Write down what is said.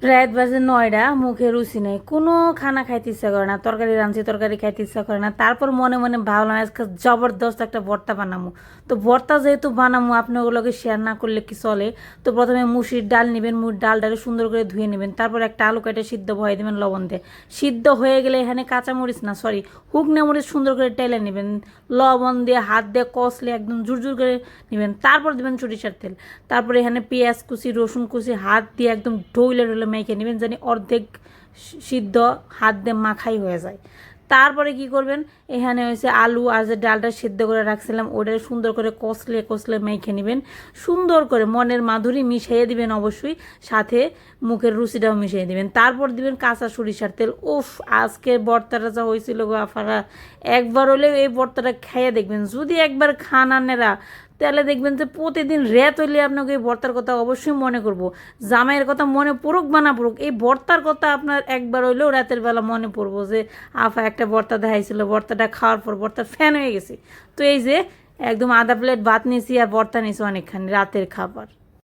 রাত বাজে ৯টা, মুখে রুচি নেই, কোনো খানা খাইতে ইচ্ছা করে না। তরকারি রাঁধছি, তরকারি খাইতে ইচ্ছা করে না। তারপর মনে মনে ভাবলাম আজকে জবরদস্ত একটা ভর্তা বানাবো। তো ভর্তা যেহেতু বানাবো, আপনি ওগুলোকে শেয়ার না করলে কি চলে। তো প্রথমে মুসুরির ডাল নেবেন, ডালটাকে সুন্দর করে ধুয়ে নেবেন। তারপর একটা আলু কেটে সিদ্ধ বয়ে দেবেন লবণ দিয়ে। সিদ্ধ হয়ে গেলে এখানে কাঁচামরিচ না, সরি, শুকনো মরিচ সুন্দর করে টেলে নেবেন, লবণ দিয়ে হাত দিয়ে কষলে একদম জুরজুর করে নেবেন। তারপর দেবেন সরিষার তেল। তারপরে এখানে পেঁয়াজ কুচি, রসুন কুচি হাত দিয়ে একদম ঢইলে ঢইলে মেখে নেবেন, জানি অর্ধেক সিদ্ধ হাত দিয়ে মাখাই হয়ে যায়। তারপরে কি করবেন, এখানে হয়েছে আলু আর যে ডালটা সিদ্ধ করে রাখছিলাম ওটা সুন্দর করে কষলে কষলে মেখে নেবেন, সুন্দর করে মনের মাধুরী মিশিয়ে দিবেন অবশ্যই, সাথে মুখের রুচিটাও মিশিয়ে দিবেন। তারপর দিবেন কাঁচা সরিষার তেল। উফ, আজকে ভর্তাটা যা হয়েছিল গো আফারা, একবার হলে এই ভর্তাটা খেয়ে দেখবেন। যদি একবার খান আনেরা, তাহলে দেখবেন যে প্রতিদিন রাত হইলে আপনাকে এই ভর্তার কথা অবশ্যই মনে করব। জামাইয়ের কথা মনে পড়ুক বা না পড়ুক, এই ভর্তার কথা আপনার একবার হইলেও রাতের বেলা মনে পড়বো যে আফা একটা ভর্তা দেখাইছিল, ভর্তাটা খাওয়ার পর ভর্তার ফ্যান হয়ে গেছি। তো এই যে একদম আধা প্লেট ভাত নিয়েছি আর ভর্তা নিয়েছি অনেকখানি রাতের খাবার।